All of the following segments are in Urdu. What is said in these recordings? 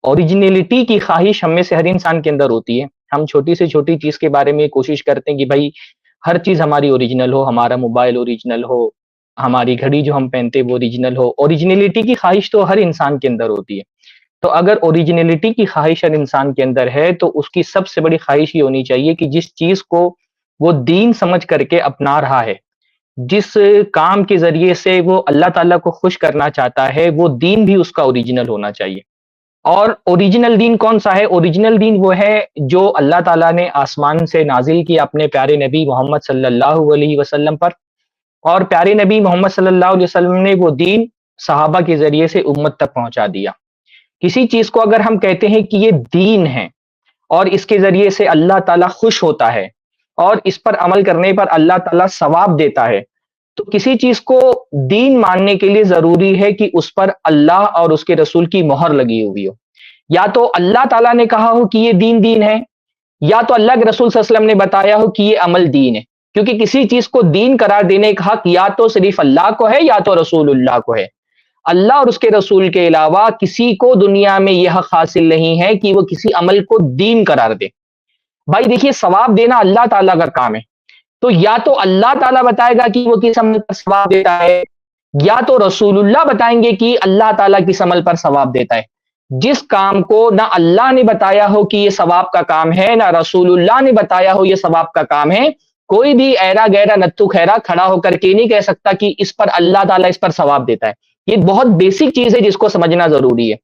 اوریجنلٹی کی خواہش ہم میں سے ہر انسان کے اندر ہوتی ہے. ہم چھوٹی سے چھوٹی چیز کے بارے میں کوشش کرتے ہیں کہ بھائی ہر چیز ہماری اوریجنل ہو، ہمارا موبائل اوریجنل ہو، ہماری گھڑی جو ہم پہنتے ہیں وہ اوریجنل ہو. اوریجنلٹی کی خواہش تو ہر انسان کے اندر ہوتی ہے. تو اگر اوریجنلٹی کی خواہش ہر انسان کے اندر ہے تو اس کی سب سے بڑی خواہش یہ ہونی چاہیے کہ جس چیز کو وہ دین سمجھ کر کے اپنا رہا ہے، جس کام کے ذریعے سے وہ اللہ تعالیٰ کو خوش کرنا چاہتا ہے، وہ دین بھی اس کا اوریجنل ہونا چاہیے. اور اوریجنل دین کون سا ہے؟ اوریجنل دین وہ ہے جو اللہ تعالیٰ نے آسمان سے نازل کیا اپنے پیارے نبی محمد صلی اللہ علیہ وسلم پر، اور پیارے نبی محمد صلی اللہ علیہ وسلم نے وہ دین صحابہ کے ذریعے سے امت تک پہنچا دیا. کسی چیز کو اگر ہم کہتے ہیں کہ یہ دین ہے اور اس کے ذریعے سے اللہ تعالیٰ خوش ہوتا ہے اور اس پر عمل کرنے پر اللہ تعالیٰ ثواب دیتا ہے، تو کسی چیز کو دین ماننے کے لیے ضروری ہے کہ اس پر اللہ اور اس کے رسول کی مہر لگی ہوئی ہو. یا تو اللہ تعالیٰ نے کہا ہو کہ یہ دین ہے، یا تو اللہ کے رسول صلی اللہ علیہ وسلم نے بتایا ہو کہ یہ عمل دین ہے. کیونکہ کسی چیز کو دین قرار دینے کا حق یا تو صرف اللہ کو ہے یا تو رسول اللہ کو ہے. اللہ اور اس کے رسول کے علاوہ کسی کو دنیا میں یہ حق حاصل نہیں ہے کہ وہ کسی عمل کو دین قرار دے. بھائی دیکھیے، ثواب دینا اللہ تعالیٰ کا کام ہے، تو یا تو اللہ تعالیٰ بتائے گا کہ وہ کس عمل پر ثواب دیتا ہے، یا تو رسول اللہ بتائیں گے کہ اللہ تعالیٰ کس عمل پر ثواب دیتا ہے. جس کام کو نہ اللہ نے بتایا ہو کہ یہ ثواب کا کام ہے، نہ رسول اللہ نے بتایا ہو یہ ثواب کا کام ہے، کوئی بھی ایرا گہرا نتو خیرا کھڑا ہو کر کے نہیں کہہ سکتا کہ اس پر اللہ تعالیٰ اس پر ثواب دیتا ہے. یہ بہت بیسک چیز ہے جس کو سمجھنا ضروری ہے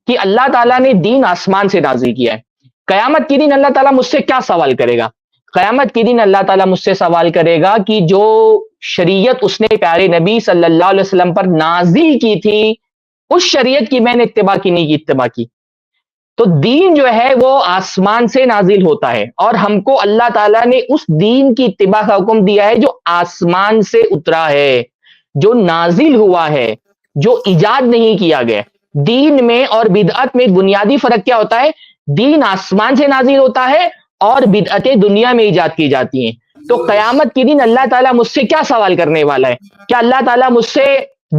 کہ اللہ تعالیٰ نے دین آسمان سے نازل کیا ہے. قیامت کے دن اللہ تعالیٰ مجھ سے کیا سوال کرے گا؟ قیامت کے دن اللہ تعالیٰ مجھ سے سوال کرے گا کہ جو شریعت اس نے پیارے نبی صلی اللہ علیہ وسلم پر نازل کی تھی، اس شریعت کی میں نے اتباع کی نہیں کی اتباع کی. تو دین جو ہے وہ آسمان سے نازل ہوتا ہے، اور ہم کو اللہ تعالیٰ نے اس دین کی اتباع کا حکم دیا ہے جو آسمان سے اترا ہے، جو نازل ہوا ہے، جو ایجاد نہیں کیا گیا. دین میں اور بدعت میں بنیادی فرق کیا ہوتا ہے؟ دین آسمان سے نازل ہوتا ہے اور بدعتیں دنیا میں ایجاد کی جاتی ہیں. تو قیامت کے دن اللہ تعالیٰ مجھ سے کیا سوال کرنے والا ہے؟ کیا اللہ تعالیٰ مجھ سے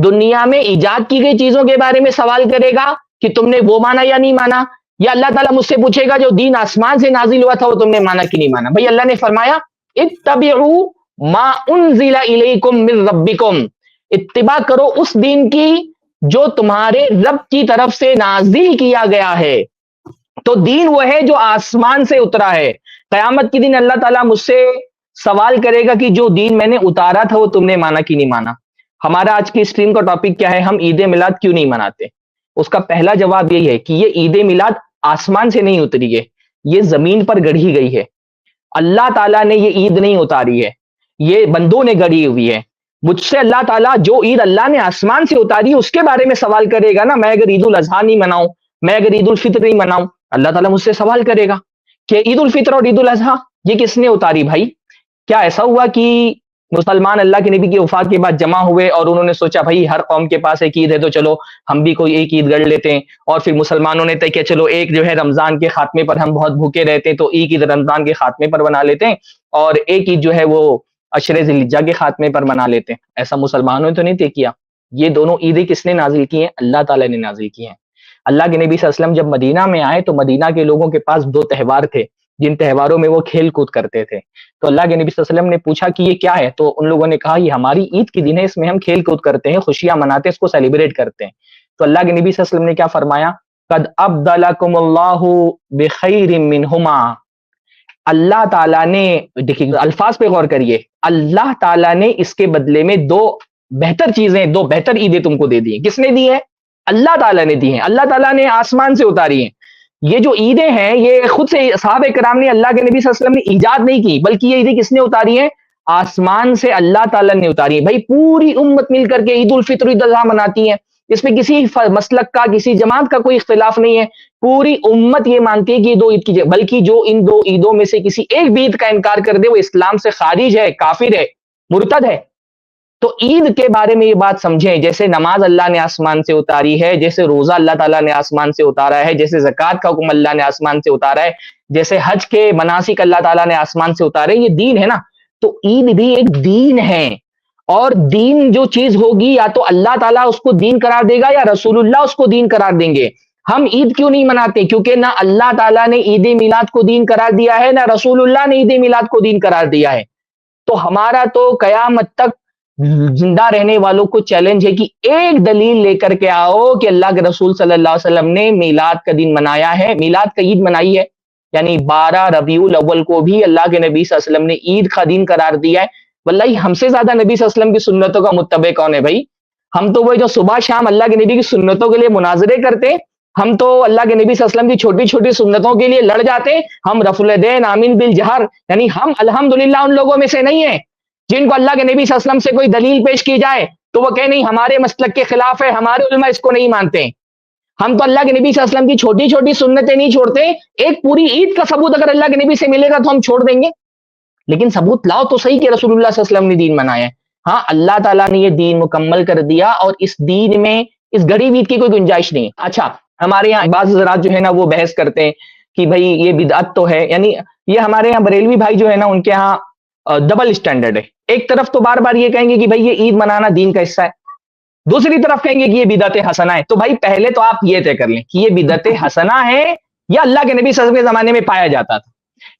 دنیا میں ایجاد کی گئی چیزوں کے بارے میں سوال کرے گا کہ تم نے وہ مانا یا نہیں مانا؟ یا اللہ تعالیٰ مجھ سے پوچھے گا جو دین آسمان سے نازل ہوا تھا وہ تم نے مانا کہ نہیں مانا؟ بھائی اللہ نے فرمایا اتبعوا ما انزل الیکم من ربکم، اتباع کرو اس دین کی جو تمہارے رب کی طرف سے نازل کیا گیا ہے. تو دین وہ ہے جو آسمان سے اترا ہے. قیامت کے دن اللہ تعالیٰ مجھ سے سوال کرے گا کہ جو دین میں نے اتارا تھا وہ تم نے مانا کہ نہیں مانا. ہمارا آج کی اسٹریم کا ٹاپک کیا ہے؟ ہم عید میلاد کیوں نہیں مناتے؟ اس کا پہلا جواب یہی ہے کہ یہ عید میلاد آسمان سے نہیں اتری ہے، یہ زمین پر گڑھی گئی ہے. اللہ تعالیٰ نے یہ عید نہیں اتاری ہے، یہ بندوں نے گڑھی ہوئی ہے. مجھ سے اللہ تعالیٰ جو عید اللہ نے آسمان سے اتاری ہے اس کے بارے میں سوال کرے گا نا. میں اگر عید الاضحیٰ نہیں مناؤں، میں اگر عید الفطر نہیں مناؤں، اللہ تعالیٰ مجھ سے سوال کرے گا کہ عید الفطر اور عید الاضحیٰ یہ کس نے اتاری؟ بھائی کیا ایسا ہوا کہ مسلمان اللہ کے نبی کی وفات کے بعد جمع ہوئے اور انہوں نے سوچا بھائی ہر قوم کے پاس ایک عید ہے تو چلو ہم بھی کوئی ایک عید گڑ لیتے ہیں، اور پھر مسلمانوں نے طے کیا چلو ایک جو ہے رمضان کے خاتمے پر ہم بہت بھوکے رہتے ہیں تو ایک عید رمضان کے خاتمے پر بنا لیتے ہیں، اور ایک عید جو ہے وہ عشر ذی الحجہ کے خاتمے پر منا لیتے ہیں. ایسا مسلمانوں نے تو نہیں طے کیا. یہ دونوں عیدیں کس نے نازل کی ہیں؟ اللہ تعالیٰ نے نازل کی ہیں. اللہ کے نبی صلی اللہ علیہ وسلم جب مدینہ میں آئے تو مدینہ کے لوگوں کے پاس دو تہوار تھے جن تہواروں میں وہ کھیل کود کرتے تھے. تو اللہ کے نبی صلی اللہ علیہ وسلم نے پوچھا کہ یہ کیا ہے؟ تو ان لوگوں نے کہا یہ ہماری عید کی دن ہے، اس میں ہم کھیل کود کرتے ہیں، خوشیاں مناتے ہیں، اس کو سیلیبریٹ کرتے ہیں. تو اللہ کے نبی صلی اللہ علیہ وسلم نے کیا فرمایا؟ قد ابدلکم اللہ بخیر منہما. اللہ تعالیٰ نے، دیکھیے الفاظ پہ غور کریے، اللہ تعالیٰ نے اس کے بدلے میں دو بہتر چیزیں، دو بہتر عیدیں تم کو دے دی ہیں. کس نے دی ہے؟ اللہ تعالیٰ نے دی ہیں. اللہ تعالیٰ نے آسمان سے اتاری ہیں. یہ جو عیدیں ہیں یہ خود سے صحابہ کرام نے، اللہ کے نبی صلی اللہ علیہ وسلم نے ایجاد نہیں کی، بلکہ یہ عیدیں کس نے اتاری ہیں؟ آسمان سے اللہ تعالیٰ نے اتاری ہیں. بھائی پوری امت مل کر کے عید الفطر عید الاضحیٰ مناتی ہیں، اس میں کسی مسلک کا کسی جماعت کا کوئی اختلاف نہیں ہے. پوری امت یہ مانتی ہے کہ یہ دو عید کی، بلکہ جو ان دو عیدوں میں سے کسی ایک بھی عید کا انکار کر دے وہ اسلام سے خارج ہے، کافر ہے، مرتد ہے. تو عید کے بارے میں یہ بات سمجھیں، جیسے نماز اللہ نے آسمان سے اتاری ہے، جیسے روزہ اللہ تعالیٰ نے آسمان سے اتارا ہے، جیسے زکوٰۃ کا حکم اللہ نے آسمان سے اتارا ہے، جیسے حج کے مناسک اللہ تعالیٰ نے آسمان سے اتارے. یہ دین ہے نا. تو عید بھی ایک دین ہے، اور دین جو چیز ہوگی یا تو اللہ تعالیٰ اس کو دین قرار دے گا یا رسول اللہ اس کو دین قرار دیں گے. ہم عید کیوں نہیں مناتے؟ کیونکہ نہ اللہ تعالیٰ نے عید میلاد کو دین قرار دیا ہے، نہ رسول اللہ نے عید میلاد کو دین قرار دیا ہے۔ تو ہمارا تو قیامت تک زندہ رہنے والوں کو چیلنج ہے کہ ایک دلیل لے کر کے آؤ کہ اللہ کے رسول صلی اللہ علیہ وسلم نے میلاد کا دن منایا ہے، میلاد کا عید منائی ہے، یعنی 12 ربیع الاول کو بھی اللہ کے نبی صلی اللہ علیہ وسلم نے عید کا دن قرار دیا ہے۔ واللہ ہم سے زیادہ نبی صلی اللہ علیہ وسلم کی سنتوں کا متبع کون ہے بھائی؟ ہم تو وہ جو صبح شام اللہ کے نبی کی سنتوں کے لیے مناظرے کرتے ہیں، ہم تو اللہ کے نبی صلی اللہ علیہ وسلم کی چھوٹی چھوٹی سنتوں کے لیے لڑ جاتے ہیں، ہم رفع الیدین آمین بالجہر، یعنی ہم الحمدللہ ان لوگوں میں سے نہیں ہیں جن کو اللہ کے نبی صلی اللہ علیہ وسلم سے کوئی دلیل پیش کی جائے تو وہ کہ نہیں ہمارے مسلک کے خلاف ہے، ہمارے علماء اس کو نہیں مانتے ہیں۔ ہم تو اللہ کے نبی صلی اللہ علیہ وسلم کی چھوٹی چھوٹی سنتیں نہیں چھوڑتے، ایک پوری عید کا ثبوت اگر اللہ کے نبی سے ملے گا تو ہم چھوڑ دیں گے، لیکن ثبوت لاؤ تو صحیح کہ رسول اللہ صلی اللہ علیہ وسلم نے دین منایا ہے۔ ہاں اللہ تعالیٰ نے یہ دین مکمل کر دیا اور اس دین میں اس گھڑی عید کی کوئی گنجائش نہیں ہے۔ اچھا ہمارے یہاں بعض حضرات جو ہے نا وہ بحث کرتے ہیں کہ بھائی یہ بدعت تو ہے، یعنی یہ ہمارے یہاں بریلوی بھائی جو ہے نا ان کے یہاں ڈبل اسٹینڈرڈ ہے، ایک طرف تو بار بار یہ کہیں گے کہ بھائی یہ عید منانا دین کا حصہ ہے، دوسری طرف کہیں گے کہ یہ بدعت حسنہ ہے۔ تو بھائی پہلے تو آپ یہ طے کر لیں کہ یہ بدعت حسنہ ہے یا اللہ کے نبی صلی اللہ علیہ وسلم کے زمانے میں پایا جاتا تھا۔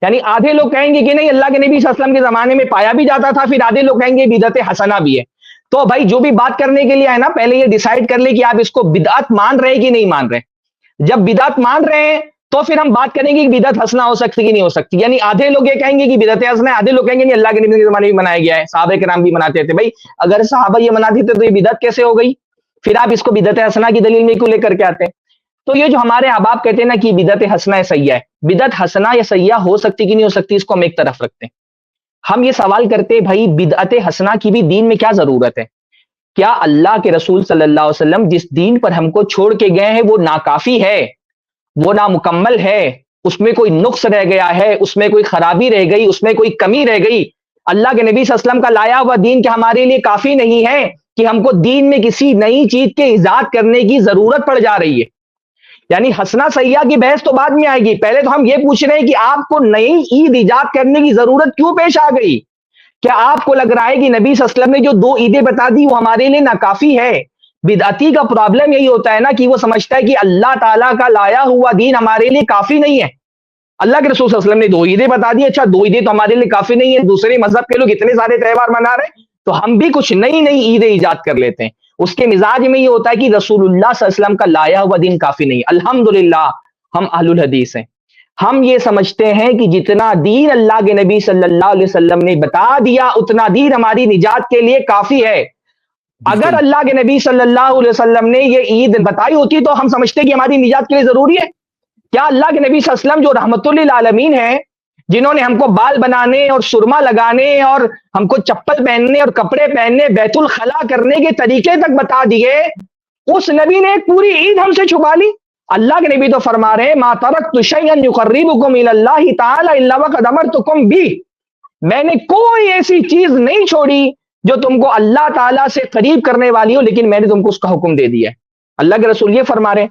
یعنی آدھے لوگ کہیں گے کہ نہیں اللہ کے نبی صلی اللہ علیہ وسلم کے زمانے میں پایا بھی جاتا تھا، پھر آدھے لوگ کہیں گے بدعت حسنہ بھی ہے۔ تو بھائی جو بھی بات کرنے کے لیے آئے نا پہلے یہ ڈیسائیڈ کر لیں کہ آپ اس کو بدعت مان رہے کہ نہیں مان رہے۔ جب بدعت مان رہے ہیں تو پھر ہم بات کریں گے کہ بدعت حسنہ ہو سکتی کہ نہیں ہو سکتی۔ یعنی آدھے لوگ یہ کہیں گے کہ بدعت حسنہ ہے، آدھے لوگ کہیں گے کہ اللہ کے نبی کے زمانے میں منایا گیا ہے، صحابہ کرام بھی مناتے تھے۔ بھائی اگر صحابہ یہ مناتے تھے تو یہ بدعت کیسے ہو گئی؟ پھر آپ اس کو بدعت حسنہ کی دلیل میں کیوں لے کر کے آتے ہیں؟ تو یہ جو ہمارے احباب کہتے ہیں نا کہ بدعت حسنہ سیئہ ہے، بدعت حسنہ یا سیئہ ہو سکتی کہ نہیں ہو سکتی، اس کو ہم ایک طرف رکھتے ہیں۔ ہم یہ سوال کرتے ہیں بھائی بدعت حسنہ کی بھی دین میں کیا ضرورت ہے؟ کیا اللہ کے رسول صلی اللہ علیہ وسلم جس دین پر ہم کو چھوڑ کے گئے ہیں وہ ناکافی ہے، وہ نامکمل ہے، اس میں کوئی نقص رہ گیا ہے، اس میں کوئی خرابی رہ گئی، اس میں کوئی کمی رہ گئی؟ اللہ کے نبی صلی اللہ علیہ وسلم کا لایا ہوا دین کیا ہمارے لیے کافی نہیں ہے کہ ہم کو دین میں کسی نئی چیز کے ایجاد کرنے کی ضرورت پڑ جا رہی ہے؟ یعنی حسنہ سیئہ کی بحث تو بعد میں آئے گی، پہلے تو ہم یہ پوچھ رہے ہیں کہ آپ کو نئی عید ایجاد کرنے کی ضرورت کیوں پیش آ گئی؟ کیا آپ کو لگ رہا ہے کہ نبی صلی اللہ علیہ وسلم نے جو 2 عیدیں بتا دی وہ ہمارے لیے ناکافی ہے؟ بدعتی کا پرابلم یہی ہوتا ہے نا کہ وہ سمجھتا ہے کہ اللہ تعالیٰ کا لایا ہوا دین ہمارے لیے کافی نہیں ہے۔ اللہ کے رسول صلی اللہ علیہ وسلم نے 2 عیدیں بتا دی، اچھا 2 عیدیں تو ہمارے لیے کافی نہیں ہے، دوسرے مذہب کے لوگ اتنے سارے تہوار منا رہے ہیں تو ہم بھی کچھ نئی عیدیں ایجاد کر لیتے ہیں۔ اس کے مزاج میں یہ ہوتا ہے کہ رسول اللہ صلی اللہ علیہ وسلم کا لایا ہوا دین کافی نہیں ہے۔ الحمدللہ ہم اہل الحدیث ہیں، ہم یہ سمجھتے ہیں کہ جتنا دین اللہ کے نبی صلی اللہ علیہ وسلم نے بتا دیا اتنا دین ہماری نجات کے لیے کافی ہے۔ اگر اللہ کے نبی صلی اللہ علیہ وسلم نے یہ عید بتائی ہوتی تو ہم سمجھتے کہ ہماری نجات کے لیے ضروری ہے۔ کیا اللہ کے نبی صلی اللہ علیہ وسلم جو رحمت للعالمین ہیں، جنہوں نے ہم کو بال بنانے اور سرما لگانے اور ہم کو چپل پہننے اور کپڑے پہننے بیت الخلا کرنے کے طریقے تک بتا دیے، اس نبی نے ایک پوری عید ہم سے چھپا لی؟ اللہ کے نبی تو فرما رہے ما ترکت شیئا یقربکم الی اللہ تعالی الا وقد امرتکم بھی، میں نے کوئی ایسی چیز نہیں چھوڑی جو تم کو اللہ تعالیٰ سے قریب کرنے والی ہو، لیکن میں نے تم کو اس کا حکم دے دیا ہے۔ اللہ کے رسول یہ فرما رہے ہیں،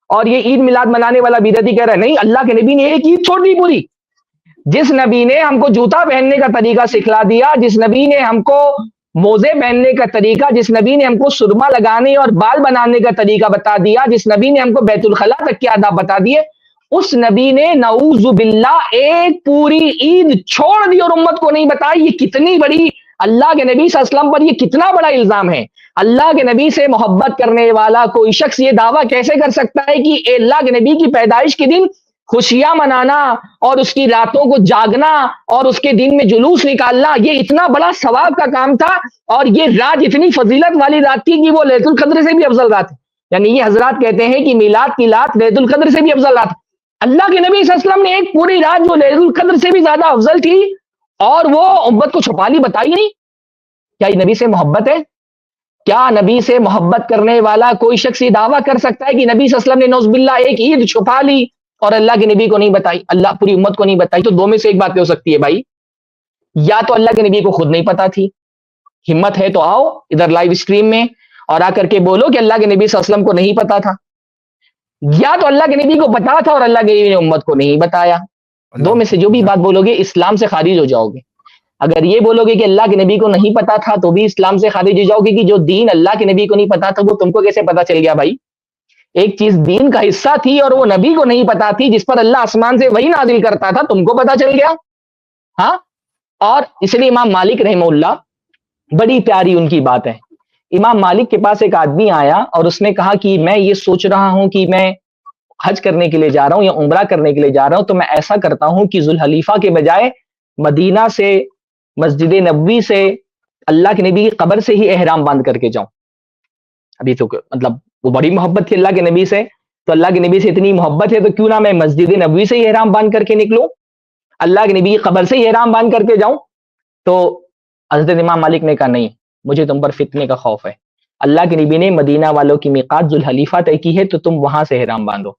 اور یہ عید میلاد منانے والا بدعتی کہہ رہا ہے نہیں اللہ کے نبی نے ایک عید چھوڑ دی پوری۔ جس نبی نے ہم کو جوتا پہننے کا طریقہ سکھلا دیا، جس نبی نے ہم کو موزے پہننے کا طریقہ، جس نبی نے ہم کو سرما لگانے اور بال بنانے کا طریقہ بتا دیا، جس نبی نے ہم کو بیت الخلا تک کے آداب بتا دیے، اس نبی نے نعوذ باللہ ایک پوری عید چھوڑ دی اور امت کو نہیں بتائی۔ یہ کتنی بڑی اللہ کے نبی صلی اللہ علیہ وسلم پر یہ کتنا بڑا الزام ہے۔ اللہ کے نبی سے محبت کرنے والا کوئی شخص یہ دعویٰ کیسے کر سکتا ہے کہ اللہ کے نبی کی پیدائش کے دن خوشیاں منانا اور اس کی راتوں کو جاگنا اور اس کے دن میں جلوس نکالنا یہ اتنا بڑا ثواب کا کام تھا، اور یہ رات اتنی فضیلت والی رات تھی کہ وہ لیلۃ القدر سے بھی افضل رات ہے۔ یعنی یہ حضرات کہتے ہیں کہ میلاد کی رات لیلۃ القدر سے بھی افضل رات ہے۔ اللہ کے نبی صلی اللہ علیہ وسلم نے ایک پوری رات جو لیلۃ القدر سے بھی زیادہ افضل تھی اور وہ امت کو چھپا لی، بتائی نہیں۔ کیا یہ نبی سے محبت ہے؟ کیا نبی سے محبت کرنے والا کوئی شخص یہ دعویٰ کر سکتا ہے کہ نبی صلی اللہ علیہ وسلم نے نعوذ باللہ ایک عید چھپا لی اور اللہ کے نبی کو نہیں بتائی، اللہ پوری امت کو نہیں بتائی؟ تو 2 میں سے ایک بات ہو سکتی ہے بھائی، یا تو اللہ کے نبی کو خود نہیں پتا تھی، ہمت ہے تو آؤ ادھر لائیو اسٹریم میں اور آ کر کے بولو کہ اللہ کے نبی صلی اللہ علیہ وسلم کو نہیں پتا تھا، یا تو اللہ کے نبی کو پتا تھا اور اللہ کے نبی نے امت کو نہیں بتایا۔ 2 میں سے جو بھی بات بولو گے اسلام سے خارج ہو جاؤ گے۔ اگر یہ بولو گے کہ اللہ کے نبی کو نہیں پتا تھا تو بھی اسلام سے خارج ہو جاؤ گے کہ جو دین اللہ کے نبی کو نہیں پتا تھا وہ تم کو کیسے پتا چل گیا بھائی؟ ایک چیز دین کا حصہ تھی اور وہ نبی کو نہیں پتا تھی، جس پر اللہ آسمان سے وہی نازل کرتا تھا، تم کو پتا چل گیا. ہاں. اور اس لیے امام مالک رحمہ اللہ، بڑی پیاری ان کی بات ہے. امام مالک کے پاس ایک آدمی آیا اور اس نے کہا کہ میں یہ سوچ رہا ہوں کہ میں حج کرنے کے لیے جا رہا ہوں یا عمرہ کرنے کے لیے جا رہا ہوں، تو میں ایسا کرتا ہوں کہ ذوالحلیفہ کے بجائے مدینہ سے، مسجد نبوی سے، اللہ کے نبی کی قبر سے ہی احرام باندھ کر کے جاؤں. ابھی تو مطلب وہ بڑی محبت تھی اللہ کے نبی سے، تو اللہ کے نبی سے اتنی محبت ہے تو کیوں نہ میں مسجد نبوی سے ہی احرام باندھ کر کے نکلوں، اللہ کے نبی کی قبر سے ہی احرام باندھ کر کے جاؤں. تو حضرت امام مالک نے کہا نہیں، مجھے تم پر فتنے کا خوف ہے. اللہ کے نبی نے مدینہ والوں کی میقات ذوالحلیفہ طے کی ہے، تو تم وہاں سے احرام باندھو.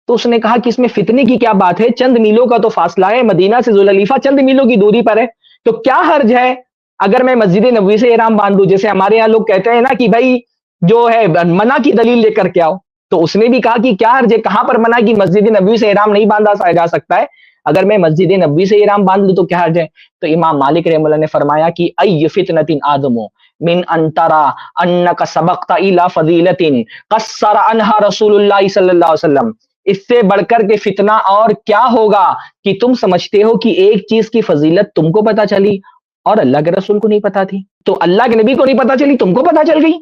تو اس نے کہا کہ اس میں فتنے کی کیا بات ہے، چند میلوں کا تو فاصلہ ہے، مدینہ سے ذوالحلیفہ چند میلوں کی دوری پر ہے، تو کیا حرج ہے اگر میں مسجد نبوی سے احرام باندھوں؟ جیسے ہمارے یہاں لوگ کہتے ہیں نا کہ بھائی جو ہے منع کی دلیل لے کر کے آؤ، تو اس نے بھی کہا کہ کیا حرج ہے، کہاں پر منع کی مسجد نبوی سے احرام نہیں باندھا جا سکتا ہے، اگر میں مسجد نبوی سے احرام باندھ لوں تو کیا حرج ہے؟ تو امام مالک رحمہ اللہ نے فرمایا کہ ای فتنۃ آدم من ان ترى انک سبقت الى فضیلۃ قصر عنها رسول اللہ صلی اللہ علیہ وسلم. اس سے بڑھ کر کے فتنہ اور کیا ہوگا کہ تم سمجھتے ہو کہ ایک چیز کی فضیلت تم کو پتا چلی اور اللہ کے رسول کو نہیں پتا تھی، تو اللہ کے نبی کو نہیں پتا چلی، تم کو پتا چل گئی.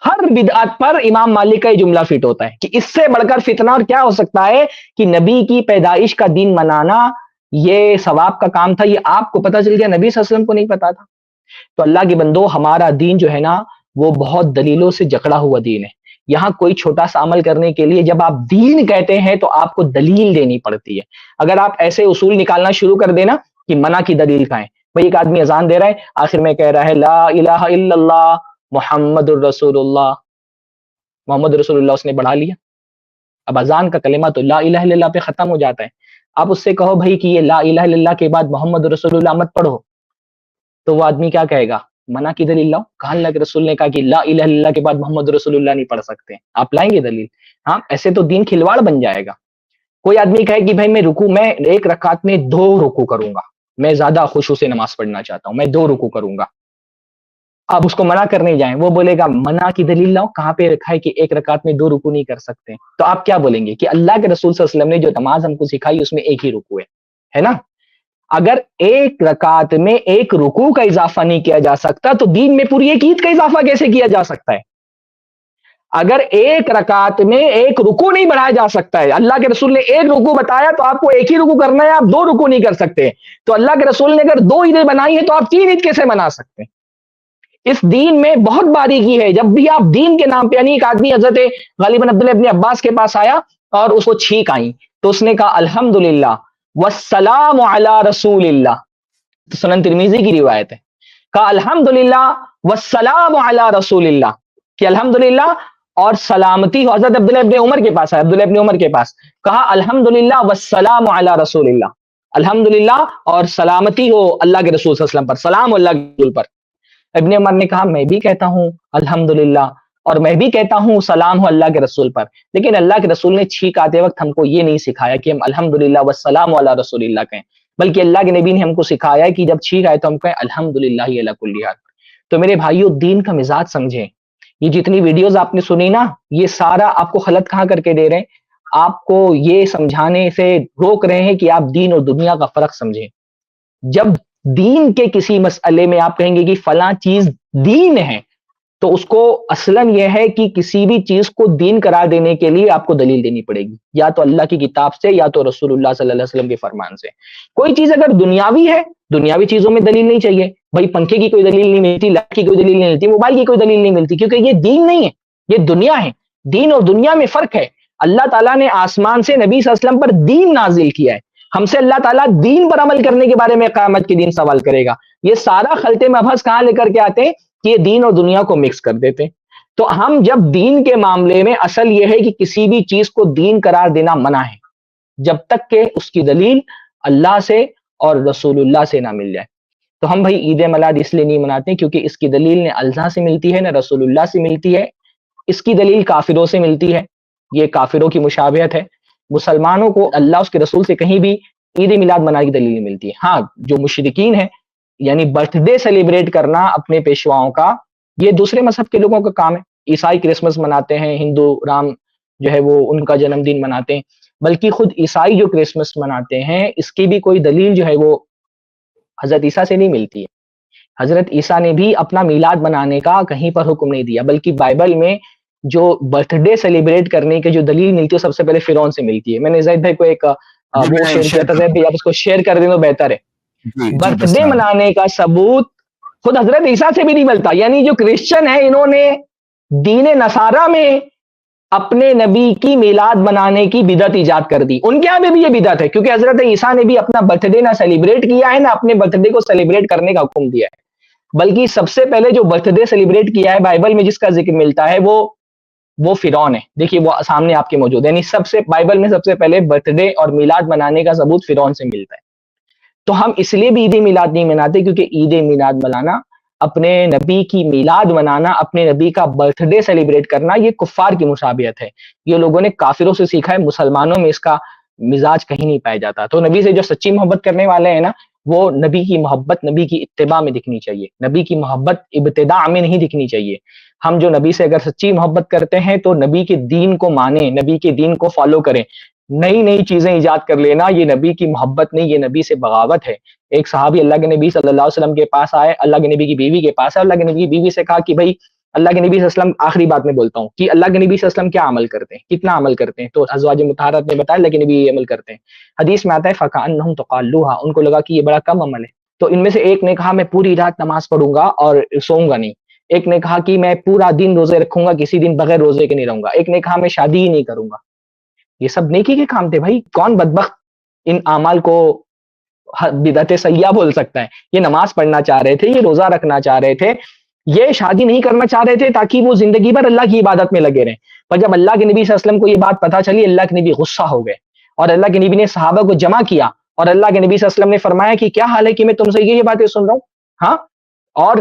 ہر بدعت پر امام مالک کا یہ جملہ فٹ ہوتا ہے کہ اس سے بڑھ کر فتنہ اور کیا ہو سکتا ہے کہ نبی کی پیدائش کا دن منانا یہ ثواب کا کام تھا، یہ آپ کو پتا چل گیا، نبی صلی اللہ علیہ وسلم کو نہیں پتا تھا. تو اللہ کے بندو، ہمارا دین جو ہے نا وہ بہت دلیلوں سے جکڑا ہوا دین ہے. یہاں کوئی چھوٹا سا عمل کرنے کے لیے جب آپ دین کہتے ہیں تو آپ کو دلیل دینی پڑتی ہے. اگر آپ ایسے اصول نکالنا شروع کر دینا کہ منع کی دلیل کہاں ہے، بھائی ایک آدمی اذان دے رہا ہے، آخر میں کہہ رہا ہے لا الہ الا اللہ محمد الرسول اللہ، محمد رسول اللہ اس نے بڑھا لیا. اب اذان کا کلمہ تو لا الہ الا اللہ پہ ختم ہو جاتا ہے. آپ اس سے کہو بھائی کہ یہ لا الہ الا اللہ کے بعد محمد رسول اللہ مت پڑھو، تو وہ آدمی کیا کہے گا؟ منع کی دلیل لاؤ. کہا اللہ کے رسول نے کہا کہ لا الہ الا اللہ کے بعد محمد رسول اللہ نہیں پڑھ سکتے، آپ لائیں گے دلیل؟ ہاں، ایسے تو دین کھلواڑ بن جائے گا. کوئی آدمی کہے کہ بھائی میں ایک رکعت میں 2 رکوع کروں گا، میں زیادہ خشوع سے نماز پڑھنا چاہتا ہوں، میں 2 رکوع کروں گا. آپ اس کو منع کرنے جائیں، وہ بولے گا منع کی دلیل لاؤ، کہاں پہ رکھا ہے کہ ایک رکعت میں 2 رکوع نہیں کر سکتے؟ تو آپ کیا بولیں گے کہ اللہ کے رسول صلی اللہ علیہ وسلم نے جو نماز ہم کو سکھائی اس میں ایک ہی رکوع ہے نا؟ اگر ایک رکعت میں ایک رکوع کا اضافہ نہیں کیا جا سکتا تو دین میں پوری ایک عید کا اضافہ کیسے کیا جا سکتا ہے؟ اگر ایک رکعت میں ایک رکوع نہیں بڑھایا جا سکتا ہے، اللہ کے رسول نے ایک رکوع بتایا تو آپ کو ایک ہی رکوع کرنا ہے، آپ 2 رکوع نہیں کر سکتے. تو اللہ کے رسول نے اگر 2 عیدیں بنائی ہیں تو آپ 3 عید کیسے بنا سکتے ہیں؟ اس دین میں بہت باریکی ہے. جب بھی آپ دین کے نام پہ، یعنی ایک آدمی حضرت غالباً عبداللہ ابن عباس کے پاس آیا اور اس کو چھینک آئی تو اس نے کہا الحمدللہ والسلام علی رسول اللہ. سنن ترمذی کی روایت ہے. کہا الحمدللہ والسلام علی رسول اللہ، کہ الحمدللہ اور سلامتی ہو. حضرت عبداللہ ابن عمر کے پاس ہے، عبداللہ ابن عمر کے پاس، کہا الحمدللہ والسلام علی رسول اللہ، الحمدللہ اور سلامتی ہو اللہ کے رسول صلی اللہ علیہ وسلم پر، سلام اللہ کے رسول پر. ابن عمر نے کہا میں بھی کہتا ہوں الحمدللہ اور میں بھی کہتا ہوں سلام ہو اللہ کے رسول پر، لیکن اللہ کے رسول نے چھینک آتے وقت ہم کو یہ نہیں سکھایا کہ ہم الحمدللہ والسلام علی رسول اللہ کہیں، بلکہ اللہ کے نبی نے ہم کو سکھایا کہ جب چھینک آئے تو ہم کہیں الحمدللہ علی کل حال. تو میرے بھائیو، دین کا مزاج سمجھیں. یہ جتنی ویڈیوز آپ نے سنی نا، یہ سارا آپ کو غلط کہاں کر کے دے رہے ہیں؟ آپ کو یہ سمجھانے سے روک رہے ہیں کہ آپ دین اور دنیا کا فرق سمجھیں. جب دین کے کسی مسئلے میں آپ کہیں گے کہ فلاں چیز دین ہے، تو اس کو اصلاً یہ ہے کہ کسی بھی چیز کو دین قرار دینے کے لیے آپ کو دلیل دینی پڑے گی، یا تو اللہ کی کتاب سے یا تو رسول اللہ صلی اللہ علیہ وسلم کے فرمان سے. کوئی چیز اگر دنیاوی ہے، دنیاوی چیزوں میں دلیل نہیں چاہیے. بھائی پنکھے کی کوئی دلیل نہیں ملتی، لائٹ کی کوئی دلیل نہیں ملتی، موبائل کی کوئی دلیل نہیں ملتی، کیونکہ یہ دین نہیں ہے، یہ دنیا ہے. دین اور دنیا میں فرق ہے. اللہ تعالیٰ نے آسمان سے نبی صلی اللہ علیہ وسلم پر دین نازل کیا ہے. ہم سے اللہ تعالیٰ دین پر عمل کرنے کے بارے میں قیامت کے دن سوال کرے گا. یہ سارا خلطے مبحث کہاں لے کر کے آتے ہیں کہ یہ دین اور دنیا کو مکس کر دیتے ہیں. تو ہم جب دین کے معاملے میں، اصل یہ ہے کہ کسی بھی چیز کو دین قرار دینا منع ہے جب تک کہ اس کی دلیل اللہ سے اور رسول اللہ سے نہ مل جائے. تو ہم بھائی عید میلاد اس لیے نہیں مناتے ہیں کیونکہ اس کی دلیل نہ اللہ سے ملتی ہے نہ رسول اللہ سے ملتی ہے. اس کی دلیل کافروں سے ملتی ہے، یہ کافروں کی مشابہت ہے. مسلمانوں کو اللہ اس کے رسول سے کہیں بھی عید میلاد منانے کی دلیل نہیں ملتی ہے. ہاں، جو مشرکین ہیں، یعنی برتھ ڈے سیلیبریٹ کرنا اپنے پیشواؤں کا، یہ دوسرے مذہب کے لوگوں کا کام ہے. عیسائی کرسمس مناتے ہیں، ہندو رام جو ہے وہ ان کا جنم دن مناتے ہیں، بلکہ خود عیسائی جو کرسمس مناتے ہیں اس کی بھی کوئی دلیل جو ہے وہ حضرت عیسیٰ سے نہیں ملتی ہے۔ حضرت عیسیٰ نے بھی اپنا میلاد منانے کا کہیں پر حکم نہیں دیا، بلکہ بائبل میں جو برتھ ڈے سیلیبریٹ کرنے کی جو دلیل ملتی ہے سب سے پہلے فرعون سے ملتی ہے۔ میں نے زید بھائی کو ایک جی وہ میں شیئر کیا شیئر تھا، زید کروں بھائی آپ اس کو شیئر کر دیں تو بہتر ہے۔ جی جی برتھ بس ڈے منانے کا ثبوت خود حضرت عیسیٰ سے بھی نہیں ملتا، یعنی جو کرسچن ہیں انہوں نے دین نصارہ میں اپنے نبی کی میلاد منانے کی بدعت ایجاد کر دی، ان کے یہاں بھی یہ بدعت ہے، کیونکہ حضرت عیسیٰ نے بھی اپنا برتھ ڈے نہ سیلیبریٹ کیا ہے نہ اپنے برتھ ڈے کو سیلیبریٹ کرنے کا حکم دیا ہے، بلکہ سب سے پہلے جو برتھ ڈے سیلیبریٹ کیا ہے بائبل میں جس کا ذکر ملتا ہے وہ فرعون ہے۔ دیکھیے وہ سامنے آپ کے موجود ہے، یعنی سب سے بائبل میں سب سے پہلے برتھ ڈے اور میلاد منانے کا ثبوت فرعون سے ملتا ہے۔ تو ہم اس لیے بھی عید میلاد نہیں مناتے کیونکہ عید میلاد منانا، اپنے نبی کی میلاد منانا، اپنے نبی کا برتھ ڈے سیلیبریٹ کرنا، یہ کفار کی مشابہت ہے، یہ لوگوں نے کافروں سے سیکھا ہے، مسلمانوں میں اس کا مزاج کہیں نہیں پایا جاتا۔ تو نبی سے جو سچی محبت کرنے والے ہیں نا، وہ نبی کی محبت نبی کی اتباع میں دکھنی چاہیے، نبی کی محبت ابتداء میں نہیں دکھنی چاہیے۔ ہم جو نبی سے اگر سچی محبت کرتے ہیں تو نبی کے دین کو مانیں، نبی کے دین کو فالو کریں، نئی نئی چیزیں ایجاد کر لینا یہ نبی کی محبت نہیں، یہ نبی سے بغاوت ہے۔ ایک صحابی اللہ کے نبی صلی اللہ علیہ وسلم کے پاس آئے، اللہ کے نبی کی بیوی کے پاس ہے، اللہ کے نبی کی بیوی سے کہا کہ بھائی اللہ کے نبی صلی اللہ علیہ وسلم، آخری بات میں بولتا ہوں کہ اللہ کے نبی صلی اللہ علیہ وسلم کیا عمل کرتے ہیں، کتنا عمل کرتے ہیں؟ تو ازواج مطہرات نے بتایا اللہ کے نبی یہ عمل کرتے ہیں۔ حدیث میں آتا ہے فَكَأَنَّهُمْ تَقَالُّوهَا، ان کو لگا کہ یہ بڑا کم عمل ہے۔ تو ان میں سے ایک نے کہا میں پوری رات نماز پڑھوں گا اور سوؤں گا نہیں، ایک نے کہا کہ میں پورا دن روزے رکھوں گا، کسی دن بغیر روزے کے نہیں رہوں گا، ایک نے کہا میں شادی ہی نہیں کروں گا۔ یہ سب نیکی کے کام تھے بھائی، کون بدبخت ان اعمال کو بدعت سیئہ بول سکتا ہے؟ یہ نماز پڑھنا چاہ رہے تھے، یہ روزہ رکھنا چاہ رہے تھے، یہ شادی نہیں کرنا چاہ رہے تھے تاکہ وہ زندگی بھر اللہ کی عبادت میں لگے رہیں۔ پر جب اللہ کے نبی صلی اللہ علیہ وسلم کو یہ بات پتہ چلی، اللہ کے نبی غصہ ہو گئے اور اللہ کے نبی نے صحابہ کو جمع کیا اور اللہ کے نبی صلی اللہ علیہ وسلم نے فرمایا کہ کیا حال ہے کہ میں تم سے یہ باتیں سن رہا ہوں، ہاں، اور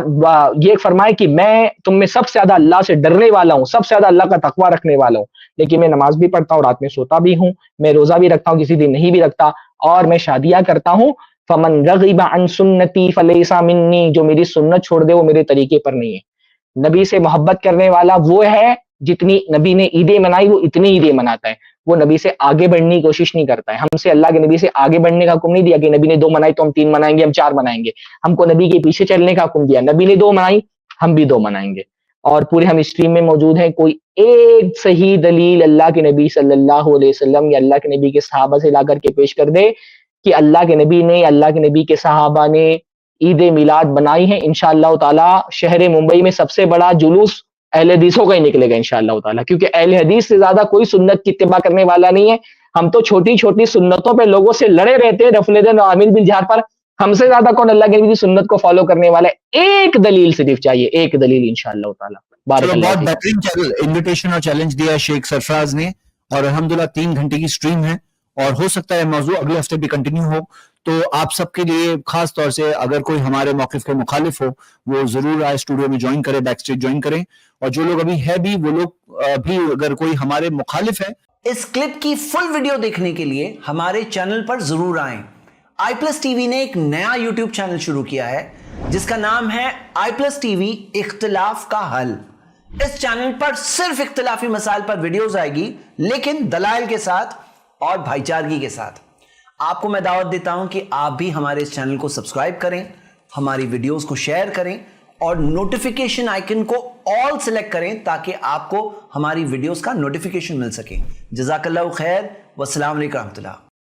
یہ فرمایا کہ میں تم میں سب سے زیادہ اللہ سے ڈرنے والا ہوں، سب سے زیادہ اللہ کا تقوی رکھنے والا ہوں، لیکن میں نماز بھی پڑھتا ہوں، رات میں سوتا بھی ہوں، میں روزہ بھی رکھتا ہوں، کسی دن نہیں بھی رکھتا، اور میں شادیاں کرتا ہوں۔ فمن رغب عن سنتی فلیس منی، جو میری سنت چھوڑ دے وہ میرے طریقے پر نہیں ہے۔ نبی سے محبت کرنے والا وہ ہے جتنی نبی نے عیدیں منائی وہ اتنی عیدیں مناتا ہے، وہ نبی سے آگے بڑھنے کی کوشش نہیں کرتا ہے۔ ہم سے اللہ کے نبی سے آگے بڑھنے کا حکم نہیں دیا کہ نبی نے 2 منائی تو ہم 3 منائیں گے، ہم 4 منائیں گے، ہم کو نبی کے پیچھے چلنے کا حکم دیا، نبی نے 2 منائی ہم بھی 2 منائیں گے، اور پورے ہم اسٹریم میں موجود ہیں۔ کوئی ایک صحیح دلیل اللہ کے نبی صلی اللہ علیہ وسلم یا اللہ کے نبی کے صحابہ سے لا کر کے پیش کر دے کہ اللہ کے نبی نے، اللہ کے نبی کے صحابہ نے عید میلاد بنائی ہے۔ انشاءاللہ تعالی شہر ممبئی میں سب سے بڑا جلوس اہل حدیثوں کا ہی نکلے گا انشاءاللہ تعالی، کیونکہ اہل حدیث سے زیادہ کوئی سنت کی اتباع کرنے والا نہیں ہے۔ ہم تو چھوٹی چھوٹی سنتوں پہ لوگوں سے لڑے رہتے ہیں، رفع دین و عامل بالجہر پر، ہم سے زیادہ کون اللہ کے نبی کی سنت کو فالو کرنے والا ہے؟ ایک دلیل صرف چاہیے، ایک دلیل انشاءاللہ تعالی۔ بارک چلو اللہ بہت فیک۔ بہترین انویٹیشن اور چیلنج دیا شیخ سرفراز نے، اور الحمدللہ 3 گھنٹے کی سٹریم ہے، اور ہو سکتا ہے موضوع اگلے ہفتے بھی کنٹینیو ہو۔ تو آپ سب کے لیے خاص طور سے اگر کوئی ہمارے موقف کے مخالف ہو وہ ضرور آئے اسٹوڈیو میں جوائن کرے، بیک اسٹیج جوائن کریں، اور جو لوگ ابھی ہے بھی وہ لوگ بھی اگر کوئی ہمارے مخالف ہے۔ اس کلپ کی فل ویڈیو دیکھنے کے لیے ہمارے چینل پر ضرور آئیں۔ آئی پلس ٹی وی نے ایک نیا یوٹیوب چینل شروع کیا ہے جس کا نام ہے آئی پلس ٹی وی اختلاف کا حل۔ اس چینل پر صرف اختلافی مسائل پر ویڈیوز آئے گی، لیکن دلائل کے ساتھ اور بھائی چارگی کے ساتھ۔ آپ کو میں دعوت دیتا ہوں کہ آپ بھی ہمارے اس چینل کو سبسکرائب کریں، ہماری ویڈیوز کو شیئر کریں، اور نوٹیفیکیشن آئیکن کو آل سلیکٹ کریں تاکہ آپ کو ہماری ویڈیوز کا نوٹیفیکیشن مل سکے۔ جزاک اللہ خیر، والسلام علیکم ورحمۃ اللہ۔